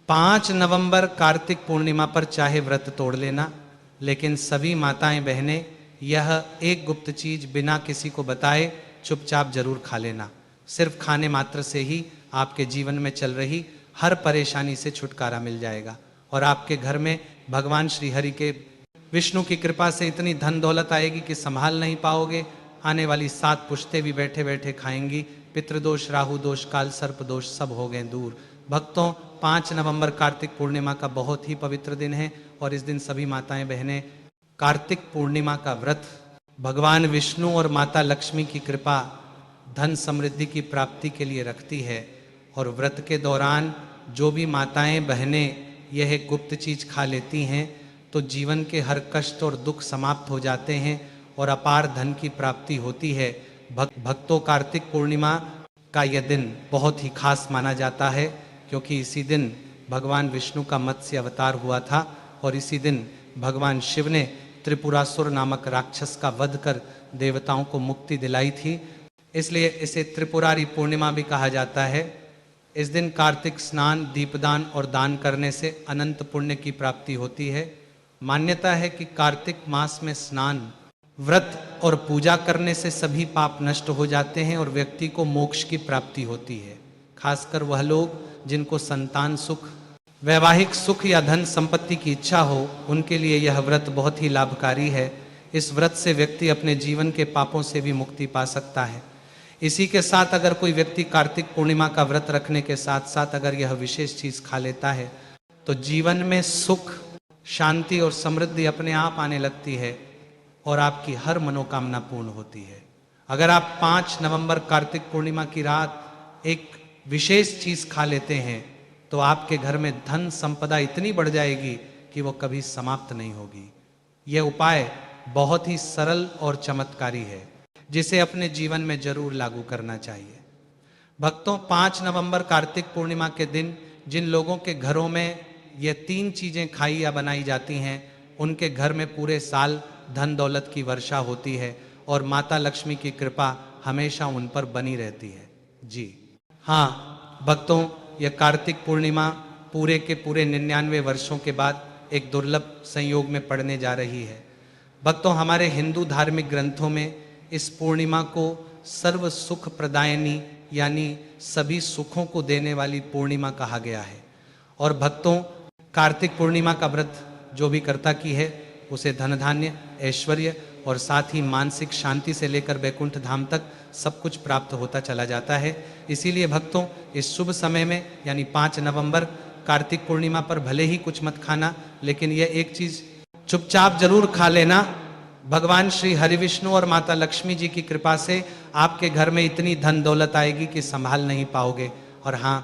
5 नवंबर कार्तिक पूर्णिमा पर चाहे व्रत तोड़ लेना, लेकिन सभी माताएं बहनें यह एक गुप्त चीज बिना किसी को बताए चुपचाप जरूर खा लेना। सिर्फ खाने मात्र से ही आपके जीवन में चल रही हर परेशानी से छुटकारा मिल जाएगा और आपके घर में भगवान श्री हरि के विष्णु की कृपा से इतनी धन दौलत आएगी कि संभाल नहीं पाओगे। आने वाली 7 पुश्तें भी बैठे बैठे खाएंगी। पितृदोष, राहु दोष, काल सर्प दोष सब हो गए दूर। भक्तों, 5 नवंबर कार्तिक पूर्णिमा का बहुत ही पवित्र दिन है और इस दिन सभी माताएं बहनें कार्तिक पूर्णिमा का व्रत भगवान विष्णु और माता लक्ष्मी की कृपा, धन समृद्धि की प्राप्ति के लिए रखती है। और व्रत के दौरान जो भी माताएं बहनें यह गुप्त चीज खा लेती हैं तो जीवन के हर कष्ट और दुख समाप्त हो जाते हैं और अपार धन की प्राप्ति होती है। भक्तों, कार्तिक पूर्णिमा का यह दिन बहुत ही खास माना जाता है क्योंकि इसी दिन भगवान विष्णु का मत्स्य अवतार हुआ था और इसी दिन भगवान शिव ने त्रिपुरासुर नामक राक्षस का वध कर देवताओं को मुक्ति दिलाई थी। इसलिए इसे त्रिपुरारी पूर्णिमा भी कहा जाता है। इस दिन कार्तिक स्नान, दीपदान और दान करने से अनंत पुण्य की प्राप्ति होती है। मान्यता है कि कार्तिक मास में स्नान, व्रत और पूजा करने से सभी पाप नष्ट हो जाते हैं और व्यक्ति को मोक्ष की प्राप्ति होती है। खासकर वह लोग जिनको संतान सुख, वैवाहिक सुख या धन संपत्ति की इच्छा हो, उनके लिए यह व्रत बहुत ही लाभकारी है। इस व्रत से व्यक्ति अपने जीवन के पापों से भी मुक्ति पा सकता है। इसी के साथ अगर कोई व्यक्ति कार्तिक पूर्णिमा का व्रत रखने के साथ साथ अगर यह विशेष चीज खा लेता है तो जीवन में सुख, शांति और समृद्धि अपने आप आने लगती है और आपकी हर मनोकामना पूर्ण होती है। अगर आप 5 नवंबर कार्तिक पूर्णिमा की रात एक विशेष चीज खा लेते हैं तो आपके घर में धन संपदा इतनी बढ़ जाएगी कि वो कभी समाप्त नहीं होगी। यह उपाय बहुत ही सरल और चमत्कारी है जिसे अपने जीवन में जरूर लागू करना चाहिए। भक्तों, 5 नवंबर कार्तिक पूर्णिमा के दिन जिन लोगों के घरों में ये 3 चीजें खाई या बनाई जाती हैं उनके घर में पूरे साल धन दौलत की वर्षा होती है और माता लक्ष्मी की कृपा हमेशा उन पर बनी रहती है। जी हाँ भक्तों, यह कार्तिक पूर्णिमा पूरे के पूरे 99 वर्षों के बाद एक दुर्लभ संयोग में पड़ने जा रही है। भक्तों, हमारे हिंदू धार्मिक ग्रंथों में इस पूर्णिमा को सर्व सुख प्रदायनी यानी सभी सुखों को देने वाली पूर्णिमा कहा गया है। और भक्तों, कार्तिक पूर्णिमा का व्रत जो भी करता की है उसे धन धान्य, ऐश्वर्य और साथ ही मानसिक शांति से लेकर वैकुंठ धाम तक सब कुछ प्राप्त होता चला जाता है। इसीलिए भक्तों, इस शुभ समय में यानी 5 नवंबर कार्तिक पूर्णिमा पर भले ही कुछ मत खाना, लेकिन यह एक चीज चुपचाप जरूर खा लेना। भगवान श्री हरि विष्णु और माता लक्ष्मी जी की कृपा से आपके घर में इतनी धन दौलत आएगी कि संभाल नहीं पाओगे। और हाँ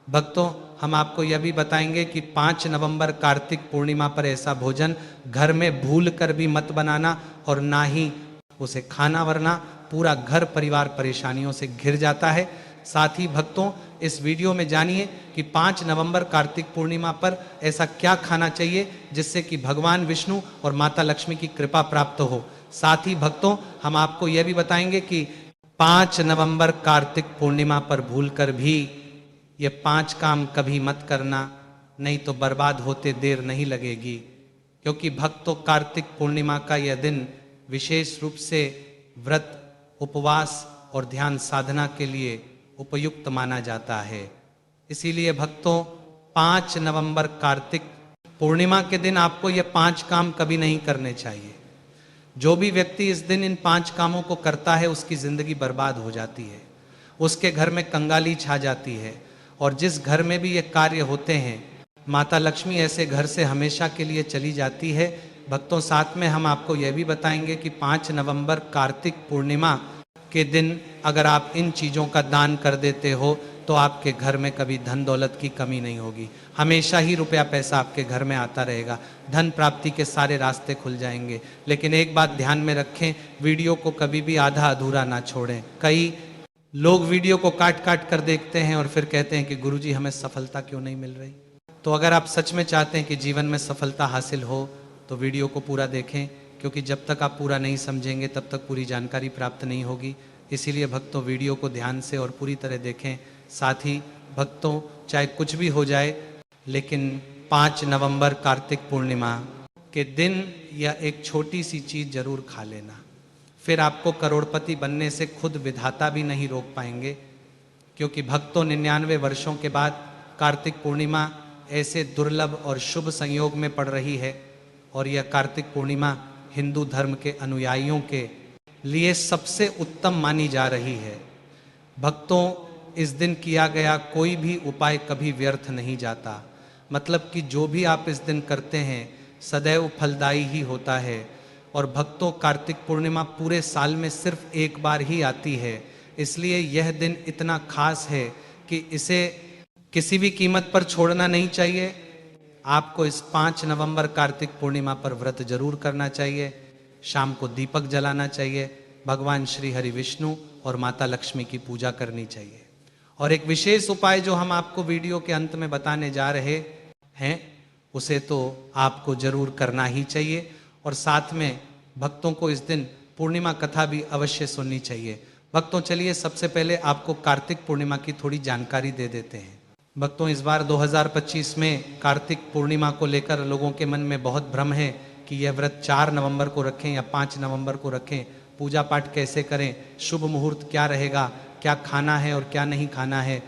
भक्तों, हम आपको यह भी बताएंगे कि 5 नवंबर कार्तिक पूर्णिमा पर ऐसा भोजन घर में भूल कर भी मत बनाना और ना ही उसे खाना, वरना पूरा घर परिवार परेशानियों से घिर जाता है। साथ ही भक्तों, इस वीडियो में जानिए कि 5 नवंबर कार्तिक पूर्णिमा पर ऐसा क्या खाना चाहिए जिससे कि भगवान विष्णु और माता लक्ष्मी की कृपा प्राप्त हो। साथ ही भक्तों, हम आपको यह भी बताएंगे कि 5 नवंबर कार्तिक पूर्णिमा पर भूलकर भी ये 5 काम कभी मत करना, नहीं तो बर्बाद होते देर नहीं लगेगी। क्योंकि भक्तों, कार्तिक पूर्णिमा का यह दिन विशेष रूप से व्रत, उपवास और ध्यान साधना के लिए उपयुक्त माना जाता है। इसीलिए भक्तों, 5 नवंबर कार्तिक पूर्णिमा के दिन आपको ये 5 काम कभी नहीं करने चाहिए। जो भी व्यक्ति इस दिन इन 5 कामों को करता है उसकी जिंदगी बर्बाद हो जाती है, उसके घर में कंगाली छा जाती है और जिस घर में भी ये कार्य होते हैं माता लक्ष्मी ऐसे घर से हमेशा के लिए चली जाती है। भक्तों, साथ में हम आपको यह भी बताएंगे कि 5 नवंबर कार्तिक पूर्णिमा के दिन अगर आप इन चीज़ों का दान कर देते हो तो आपके घर में कभी धन दौलत की कमी नहीं होगी। हमेशा ही रुपया पैसा आपके घर में आता रहेगा, धन प्राप्ति के सारे रास्ते खुल जाएंगे। लेकिन एक बात ध्यान में रखें, वीडियो को कभी भी आधा अधूरा ना छोड़ें। कई लोग वीडियो को काट काट कर देखते हैं और फिर कहते हैं कि गुरुजी हमें सफलता क्यों नहीं मिल रही। तो अगर आप सच में चाहते हैं कि जीवन में सफलता हासिल हो तो वीडियो को पूरा देखें, क्योंकि जब तक आप पूरा नहीं समझेंगे तब तक पूरी जानकारी प्राप्त नहीं होगी। इसीलिए भक्तों, वीडियो को ध्यान से और पूरी तरह देखें। साथ ही भक्तों, चाहे कुछ भी हो जाए, लेकिन 5 नवंबर कार्तिक पूर्णिमा के दिन यह एक छोटी सी चीज जरूर खा लेना। फिर आपको करोड़पति बनने से खुद विधाता भी नहीं रोक पाएंगे, क्योंकि भक्तों 99 वर्षों के बाद कार्तिक पूर्णिमा ऐसे दुर्लभ और शुभ संयोग में पड़ रही है, और यह कार्तिक पूर्णिमा हिंदू धर्म के अनुयायियों के लिए सबसे उत्तम मानी जा रही है। भक्तों, इस दिन किया गया कोई भी उपाय कभी व्यर्थ नहीं जाता। मतलब कि जो भी आप इस दिन करते हैं सदैव फलदायी ही होता है। और भक्तों, कार्तिक पूर्णिमा पूरे साल में सिर्फ एक बार ही आती है, इसलिए यह दिन इतना खास है कि इसे किसी भी कीमत पर छोड़ना नहीं चाहिए। आपको इस 5 नवंबर कार्तिक पूर्णिमा पर व्रत जरूर करना चाहिए। शाम को दीपक जलाना चाहिए, भगवान श्री हरि विष्णु और माता लक्ष्मी की पूजा करनी चाहिए। और एक विशेष उपाय जो हम आपको वीडियो के अंत में बताने जा रहे हैं, उसे तो आपको जरूर करना ही चाहिए। और साथ में भक्तों को इस दिन पूर्णिमा कथा भी अवश्य सुननी चाहिए। भक्तों, चलिए सबसे पहले आपको कार्तिक पूर्णिमा की थोड़ी जानकारी दे देते हैं। भक्तों, इस बार 2025 में कार्तिक पूर्णिमा को लेकर लोगों के मन में बहुत भ्रम है कि यह व्रत 4 नवंबर को रखें या 5 नवंबर को रखें, पूजा पाठ कैसे करें, शुभ मुहूर्त क्या रहेगा, क्या खाना है और क्या नहीं खाना है।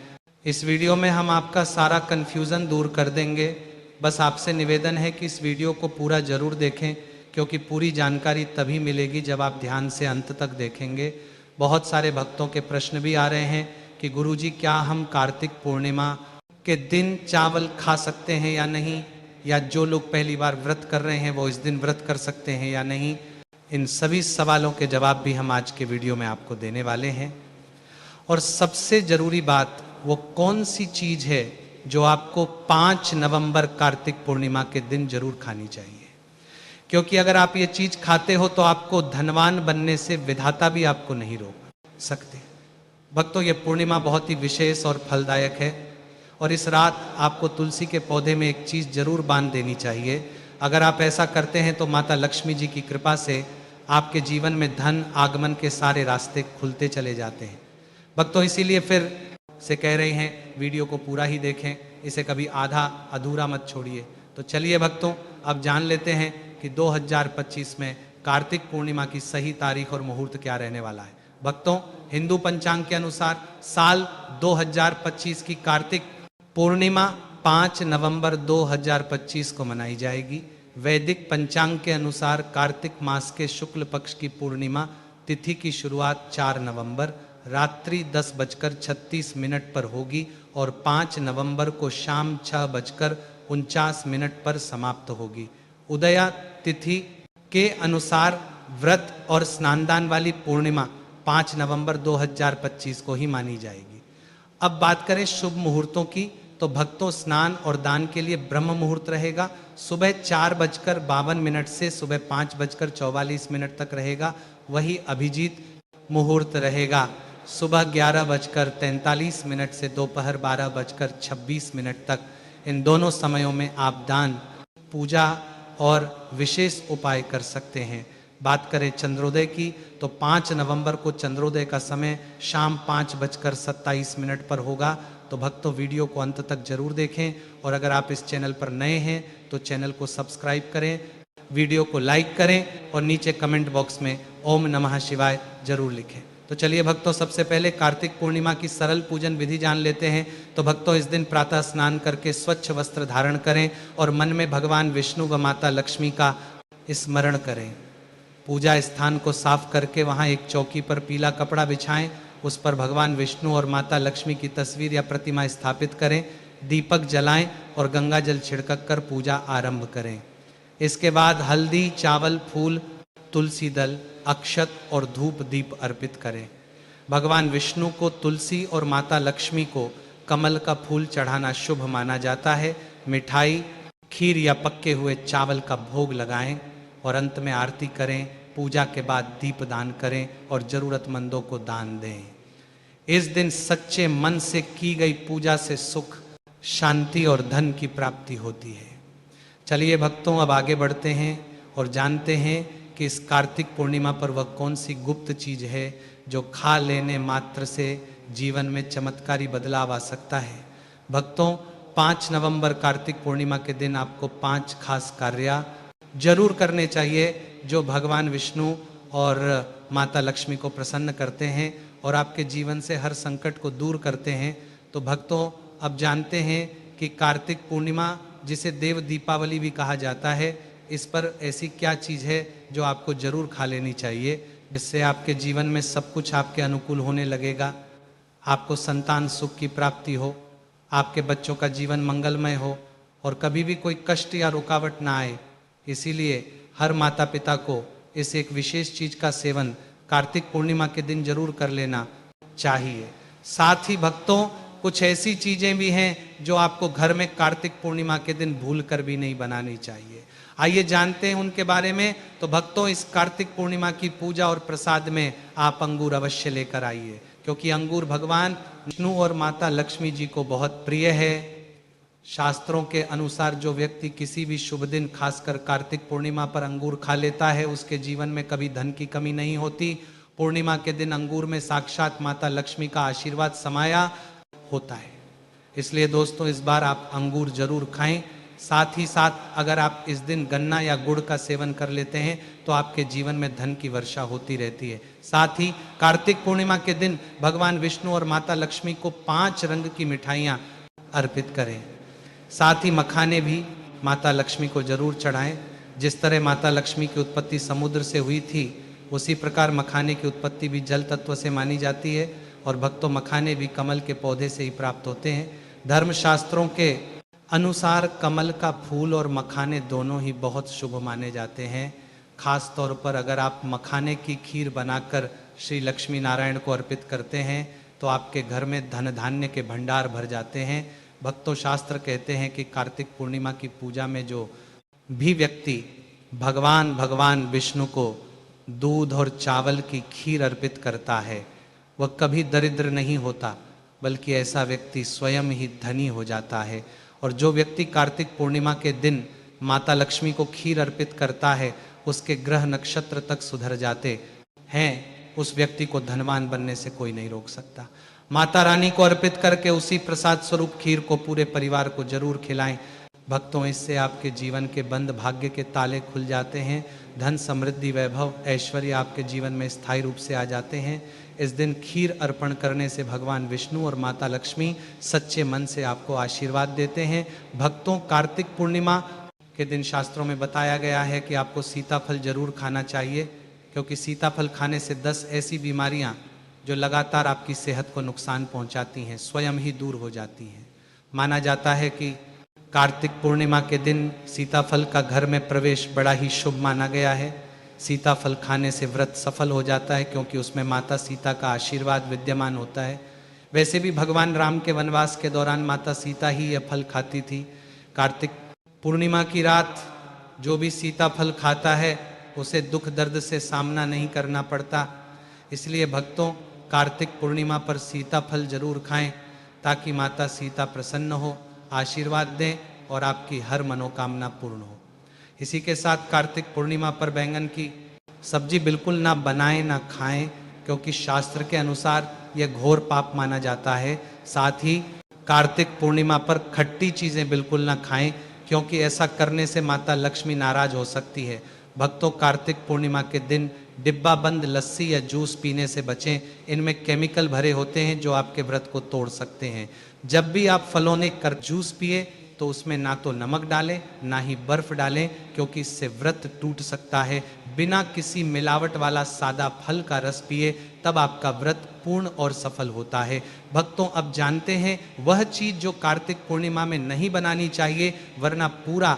इस वीडियो में हम आपका सारा कन्फ्यूज़न दूर कर देंगे। बस आपसे निवेदन है कि इस वीडियो को पूरा जरूर देखें, क्योंकि पूरी जानकारी तभी मिलेगी जब आप ध्यान से अंत तक देखेंगे। बहुत सारे भक्तों के प्रश्न भी आ रहे हैं कि गुरुजी, क्या हम कार्तिक पूर्णिमा के दिन चावल खा सकते हैं या नहीं, या जो लोग पहली बार व्रत कर रहे हैं वो इस दिन व्रत कर सकते हैं या नहीं। इन सभी सवालों के जवाब भी हम आज के वीडियो में आपको देने वाले हैं। और सबसे जरूरी बात, वो कौन सी चीज है जो आपको 5 नवंबर कार्तिक पूर्णिमा के दिन जरूर खानी चाहिए, क्योंकि अगर आप ये चीज खाते हो तो आपको धनवान बनने से विधाता भी आपको नहीं रोक सकते। भक्तों, ये पूर्णिमा बहुत ही विशेष और फलदायक है, और इस रात आपको तुलसी के पौधे में एक चीज जरूर बांध देनी चाहिए। अगर आप ऐसा करते हैं तो माता लक्ष्मी जी की कृपा से आपके जीवन में धन आगमन के सारे रास्ते खुलते चले जाते हैं। भक्तों, इसीलिए फिर से कह रहे हैं वीडियो को पूरा ही देखें, इसे कभी आधा अधूरा मत छोड़िए। तो चलिए भक्तों, अब जान लेते हैं कि 2025 में कार्तिक पूर्णिमा की सही तारीख और मुहूर्त क्या रहने वाला है। भक्तों, हिंदू पंचांग के अनुसार साल 2025 की कार्तिक पूर्णिमा 5 नवंबर 2025 को मनाई जाएगी। वैदिक पंचांग के अनुसार कार्तिक मास के शुक्ल पक्ष की पूर्णिमा तिथि की शुरुआत 4 नवंबर रात्रि 10:36 पर होगी और 5 नवंबर को शाम 6:49 पर समाप्त होगी। उदया तिथि के अनुसार व्रत और स्नानदान वाली पूर्णिमा 5 नवंबर 2025 को ही मानी जाएगी। अब बात करें शुभ मुहूर्तों की, तो भक्तों, स्नान और दान के लिए ब्रह्म मुहूर्त रहेगा। सुबह 4:52 से सुबह 5:44 तक रहेगा। वही अभिजीत मुहूर्त रहेगा सुबह 11:43 से दोपहर 12:26 तक। इन दोनों समयों में आप दान, पूजा और विशेष उपाय कर सकते हैं। बात करें चंद्रोदय की, तो 5 नवंबर को चंद्रोदय का समय शाम 5:27 पर होगा। तो भक्तों, वीडियो को अंत तक जरूर देखें, और अगर आप इस चैनल पर नए हैं तो चैनल को सब्सक्राइब करें, वीडियो को लाइक करें और नीचे कमेंट बॉक्स में ओम नमः शिवाय जरूर लिखें। तो चलिए भक्तों, सबसे पहले कार्तिक पूर्णिमा की सरल पूजन विधि जान लेते हैं। तो भक्तों, इस दिन प्रातः स्नान करके स्वच्छ वस्त्र धारण करें और मन में भगवान विष्णु व माता लक्ष्मी का स्मरण करें। पूजा स्थान को साफ करके वहाँ एक चौकी पर पीला कपड़ा बिछाएं, उस पर भगवान विष्णु और माता लक्ष्मी की तस्वीर या प्रतिमा स्थापित करें, दीपक जलाएं और गंगा जल छिड़क कर पूजा आरंभ करें। इसके बाद हल्दी, चावल, फूल, तुलसी दल, अक्षत और धूप दीप अर्पित करें। भगवान विष्णु को तुलसी और माता लक्ष्मी को कमल का फूल चढ़ाना शुभ माना जाता है। मिठाई, खीर या पक्के हुए चावल का भोग लगाएं और अंत में आरती करें। पूजा के बाद दीप दान करें और जरूरतमंदों को दान दें। इस दिन सच्चे मन से की गई पूजा से सुख, शांति और धन की प्राप्ति होती है। चलिए भक्तों, अब आगे बढ़ते हैं और जानते हैं कि इस कार्तिक पूर्णिमा पर वह कौन सी गुप्त चीज है जो खा लेने मात्र से जीवन में चमत्कारी बदलाव आ सकता है। भक्तों, 5 नवंबर कार्तिक पूर्णिमा के दिन आपको 5 खास कार्य जरूर करने चाहिए जो भगवान विष्णु और माता लक्ष्मी को प्रसन्न करते हैं और आपके जीवन से हर संकट को दूर करते हैं। तो भक्तों, अब जानते हैं कि कार्तिक पूर्णिमा जिसे देव दीपावली भी कहा जाता है, इस पर ऐसी क्या चीज़ है जो आपको जरूर खा लेनी चाहिए, जिससे आपके जीवन में सब कुछ आपके अनुकूल होने लगेगा, आपको संतान सुख की प्राप्ति हो, आपके बच्चों का जीवन मंगलमय हो और कभी भी कोई कष्ट या रुकावट ना आए। इसीलिए हर माता पिता को इस एक विशेष चीज का सेवन कार्तिक पूर्णिमा के दिन जरूर कर लेना चाहिए। साथ ही भक्तों, कुछ ऐसी चीजें भी हैं जो आपको घर में कार्तिक पूर्णिमा के दिन भूल कर भी नहीं बनानी चाहिए। आइए जानते हैं उनके बारे में। तो भक्तों, इस कार्तिक पूर्णिमा की पूजा और प्रसाद में आप अंगूर अवश्य लेकर आइए, क्योंकि अंगूर भगवान विष्णु और माता लक्ष्मी जी को बहुत प्रिय है। शास्त्रों के अनुसार जो व्यक्ति किसी भी शुभ दिन, खासकर कार्तिक पूर्णिमा पर अंगूर खा लेता है, उसके जीवन में कभी धन की कमी नहीं होती। पूर्णिमा के दिन अंगूर में साक्षात माता लक्ष्मी का आशीर्वाद समाया होता है। इसलिए दोस्तों, इस बार आप अंगूर जरूर खाएं। साथ ही साथ अगर आप इस दिन गन्ना या गुड़ का सेवन कर लेते हैं तो आपके जीवन में धन की वर्षा होती रहती है। साथ ही कार्तिक पूर्णिमा के दिन भगवान विष्णु और माता लक्ष्मी को 5 रंग की मिठाइयाँ अर्पित करें। साथ ही मखाने भी माता लक्ष्मी को जरूर चढ़ाएं। जिस तरह माता लक्ष्मी की उत्पत्ति समुद्र से हुई थी, उसी प्रकार मखाने की उत्पत्ति भी जल तत्व से मानी जाती है। और भक्तों, मखाने भी कमल के पौधे से ही प्राप्त होते हैं। धर्मशास्त्रों के अनुसार कमल का फूल और मखाने दोनों ही बहुत शुभ माने जाते हैं। खास तौर पर अगर आप मखाने की खीर बनाकर श्री लक्ष्मी नारायण को अर्पित करते हैं तो आपके घर में धन धान्य के भंडार भर जाते हैं। भक्तों, शास्त्र कहते हैं कि कार्तिक पूर्णिमा की पूजा में जो भी व्यक्ति भगवान विष्णु को दूध और चावल की खीर अर्पित करता है, वह कभी दरिद्र नहीं होता, बल्कि ऐसा व्यक्ति स्वयं ही धनी हो जाता है। और जो व्यक्ति कार्तिक पूर्णिमा के दिन माता लक्ष्मी को खीर अर्पित करता है, उसके ग्रह नक्षत्र तक सुधर जाते हैं। उस व्यक्ति को धनवान बनने से कोई नहीं रोक सकता। माता रानी को अर्पित करके उसी प्रसाद स्वरूप खीर को पूरे परिवार को जरूर खिलाएं। भक्तों, इससे आपके जीवन के बंद भाग्य के ताले खुल जाते हैं। धन, समृद्धि, वैभव, ऐश्वर्य आपके जीवन में स्थायी रूप से आ जाते हैं। इस दिन खीर अर्पण करने से भगवान विष्णु और माता लक्ष्मी सच्चे मन से आपको आशीर्वाद देते हैं। भक्तों, कार्तिक पूर्णिमा के दिन शास्त्रों में बताया गया है कि आपको सीताफल जरूर खाना चाहिए, क्योंकि सीताफल खाने से 10 ऐसी बीमारियां जो लगातार आपकी सेहत को नुकसान पहुंचाती हैं, स्वयं ही दूर हो जाती हैं। माना जाता है कि कार्तिक पूर्णिमा के दिन सीताफल का घर में प्रवेश बड़ा ही शुभ माना गया है। सीताफल खाने से व्रत सफल हो जाता है, क्योंकि उसमें माता सीता का आशीर्वाद विद्यमान होता है। वैसे भी भगवान राम के वनवास के दौरान माता सीता ही यह फल खाती थी। कार्तिक पूर्णिमा की रात जो भी सीताफल खाता है, उसे दुख दर्द से सामना नहीं करना पड़ता। इसलिए भक्तों, कार्तिक पूर्णिमा पर सीताफल जरूर खाएं, ताकि माता सीता प्रसन्न हो, आशीर्वाद दें और आपकी हर मनोकामना पूर्ण हो। इसी के साथ कार्तिक पूर्णिमा पर बैंगन की सब्जी बिल्कुल ना बनाएं ना खाएं, क्योंकि शास्त्र के अनुसार यह घोर पाप माना जाता है। साथ ही कार्तिक पूर्णिमा पर खट्टी चीजें बिल्कुल ना खाएं, क्योंकि ऐसा करने से माता लक्ष्मी नाराज हो सकती है। भक्तों, कार्तिक पूर्णिमा के दिन डिब्बा बंद लस्सी या जूस पीने से बचें। इनमें केमिकल भरे होते हैं जो आपके व्रत को तोड़ सकते हैं। जब भी आप फलों कर जूस पिए तो उसमें ना तो नमक डालें ना ही बर्फ डालें, क्योंकि इससे व्रत टूट सकता है। बिना किसी मिलावट वाला सादा फल का रस पिए, तब आपका व्रत पूर्ण और सफल होता है। भक्तों, अब जानते हैं वह चीज जो कार्तिक पूर्णिमा में नहीं बनानी चाहिए, वरना पूरा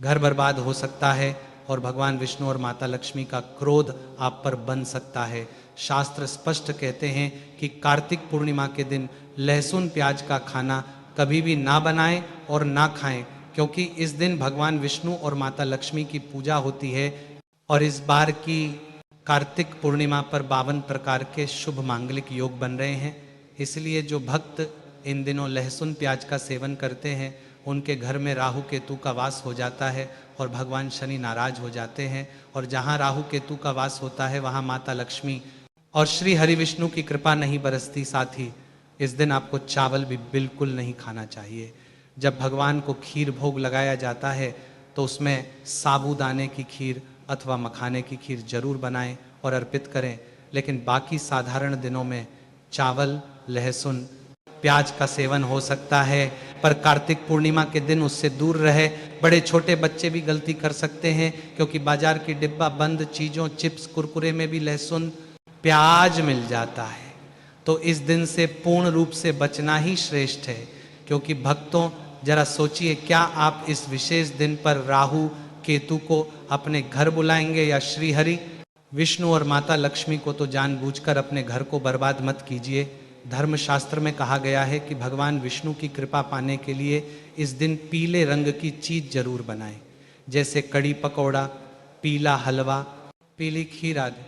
घर बर्बाद हो सकता है और भगवान विष्णु और माता लक्ष्मी का क्रोध आप पर बन सकता है। शास्त्र स्पष्ट कहते हैं कि कार्तिक पूर्णिमा के दिन लहसुन प्याज का खाना कभी भी ना बनाएं और ना खाएं, क्योंकि इस दिन भगवान विष्णु और माता लक्ष्मी की पूजा होती है। और इस बार की कार्तिक पूर्णिमा पर 52 प्रकार के शुभ मांगलिक योग बन रहे हैं। इसलिए जो भक्त इन दिनों लहसुन प्याज का सेवन करते हैं, उनके घर में राहु केतु का वास हो जाता है और भगवान शनि नाराज हो जाते हैं। और जहाँ राहु केतु का वास होता है, वहाँ माता लक्ष्मी और श्री हरि विष्णु की कृपा नहीं बरसती। साथ ही इस दिन आपको चावल भी बिल्कुल नहीं खाना चाहिए। जब भगवान को खीर भोग लगाया जाता है तो उसमें साबूदाने की खीर अथवा मखाने की खीर जरूर बनाएं और अर्पित करें। लेकिन बाकी साधारण दिनों में चावल, लहसुन, प्याज का सेवन हो सकता है, पर कार्तिक पूर्णिमा के दिन उससे दूर रहे। बड़े छोटे बच्चे भी गलती कर सकते हैं, क्योंकि बाजार की डिब्बा बंद चीज़ों, चिप्स, कुरकुरे में भी लहसुन, प्याज मिल जाता है। तो इस दिन से पूर्ण रूप से बचना ही श्रेष्ठ है। क्योंकि भक्तों, जरा सोचिए, क्या आप इस विशेष दिन पर राहु केतु को अपने घर बुलाएंगे या श्रीहरि? विष्णु और माता लक्ष्मी को तो जानबूझकर अपने घर को बर्बाद मत कीजिए। धर्मशास्त्र में कहा गया है कि भगवान विष्णु की कृपा पाने के लिए इस दिन पीले रंग की चीज जरूर बनाएं, जैसे कड़ी पकौड़ा, पीला हलवा, पीली खीर आदि।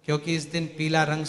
क्योंकि इस दिन पीला रंग